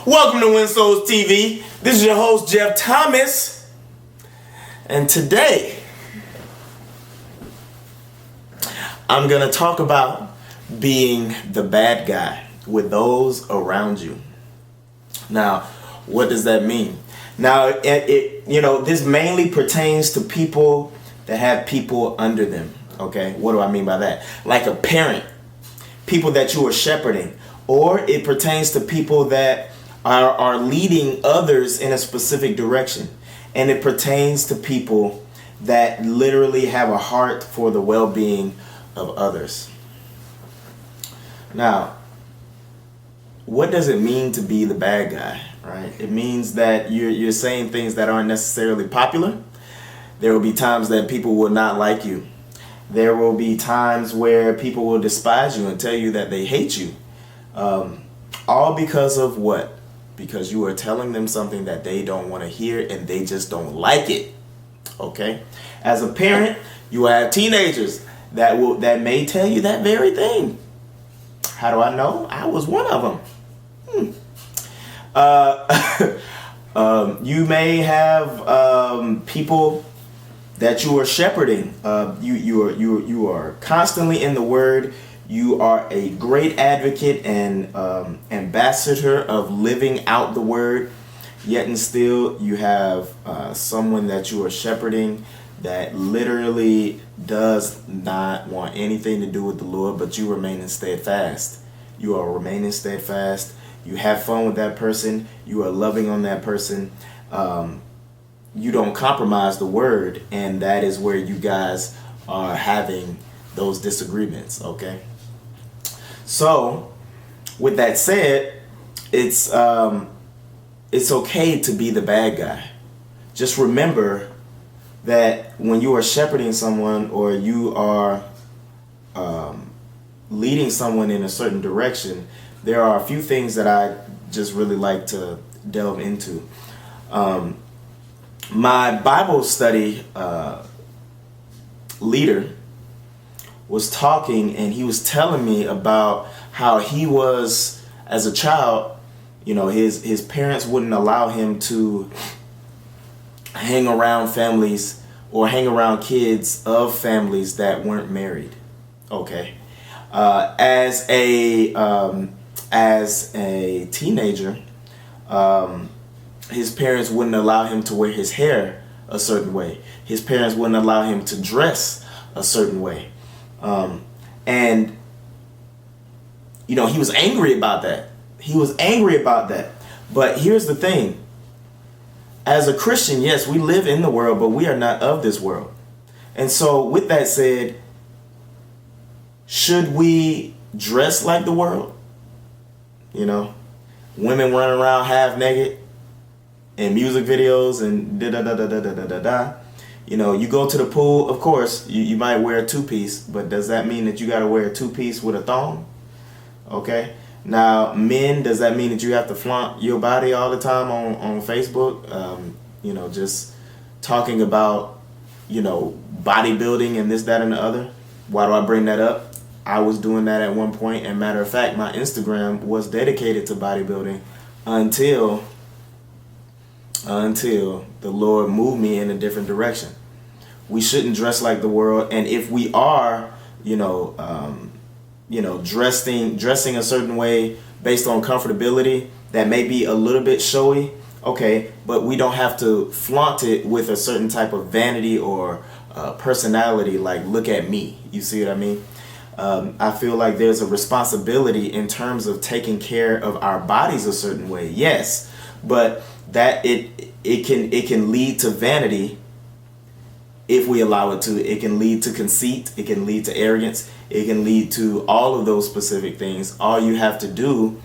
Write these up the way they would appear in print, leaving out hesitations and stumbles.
Welcome to Win Souls TV. This is your host, Jeff Thomas. And today, I'm going to talk about being the bad guy with those around you. Now, what does that mean? Now, this mainly pertains to people that have people under them. Okay, what do I mean by that? Like a parent, people that you are shepherding, or it pertains to people that are leading others in a specific direction. And it pertains to people that literally have a heart for the well-being of others. Now, what does it mean to be the bad guy, right? It means that you're saying things that aren't necessarily popular. There will be times that people will not like you. There will be times where people will despise you and tell you that they hate you. All because of what? Because you are telling them something that they don't want to hear and they just don't like it. Okay? As a parent, you have teenagers that may tell you that very thing. How do I know? I was one of them. You may have people that you are shepherding. You are constantly in the Word. You are a great advocate and ambassador of living out the Word. Yet and still, you have someone that you are shepherding that literally does not want anything to do with the Lord, but you remaining steadfast. You are remaining steadfast. You have fun with that person. You are loving on that person. You don't compromise the Word, and that is where you guys are having those disagreements, okay? So, with that said, it's okay to be the bad guy. Just remember that when you are shepherding someone or you are leading someone in a certain direction, there are a few things that I just really like to delve into. My Bible study leader was talking, and he was telling me about how he was, as a child, his parents wouldn't allow him to hang around families or hang around kids of families that weren't married. Okay. As a teenager, his parents wouldn't allow him to wear his hair a certain way. His parents wouldn't allow him to dress a certain way. And he was angry about that. But here's the thing. As a Christian, yes, we live in the world, but we are not of this world. And so with that said, should we dress like the world? Women running around half naked in music videos and da-da-da-da-da-da-da-da. You go to the pool, of course, you might wear a two-piece, but does that mean that you got to wear a two-piece with a thong? Okay. Now, men, does that mean that you have to flaunt your body all the time on Facebook? Just talking about, bodybuilding and this, that, and the other. Why do I bring that up? I was doing that at one point, and matter of fact, my Instagram was dedicated to bodybuilding until the Lord moved me in a different direction. We shouldn't dress like the world, and if we are, dressing a certain way based on comfortability, that may be a little bit showy, okay, but we don't have to flaunt it with a certain type of vanity or personality, like, look at me. You see what I mean? I feel like there's a responsibility in terms of taking care of our bodies a certain way, yes, but that it can lead to vanity if we allow it to. It can lead to conceit. It can lead to arrogance. It can lead to all of those specific things. All you have to do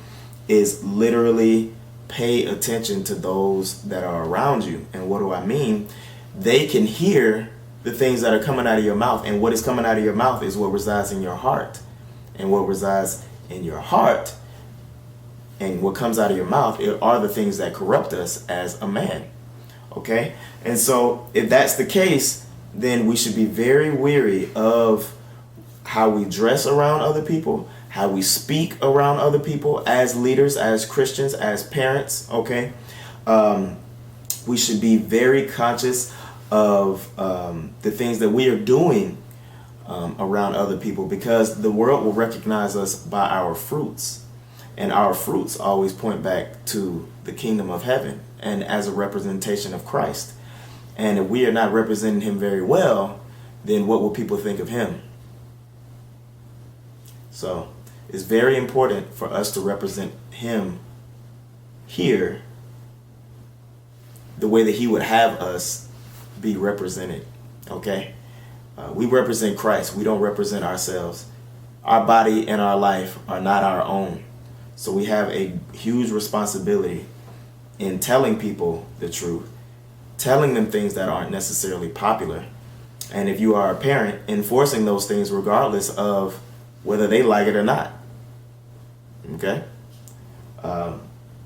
is literally pay attention to those that are around you. And what do I mean? They can hear the things that are coming out of your mouth. And what is coming out of your mouth is what resides in your heart. And what resides in your heart and what comes out of your mouth are the things that corrupt us as a man. Okay? And so if that's the case, then we should be very wary of how we dress around other people, how we speak around other people as leaders, as Christians, as parents, okay? We should be very conscious of the things that we are doing around other people, because the world will recognize us by our fruits. And our fruits always point back to the kingdom of heaven and as a representation of Christ. And if we are not representing him very well, then what will people think of him? So it's very important for us to represent him here the way that he would have us be represented. Okay? We represent Christ. We don't represent ourselves. Our body and our life are not our own. So we have a huge responsibility in telling people the truth, telling them things that aren't necessarily popular. And if you are a parent, enforcing those things regardless of whether they like it or not. Okay?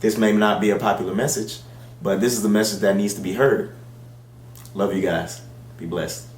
This may not be a popular message, but this is the message that needs to be heard. Love you guys. Be blessed.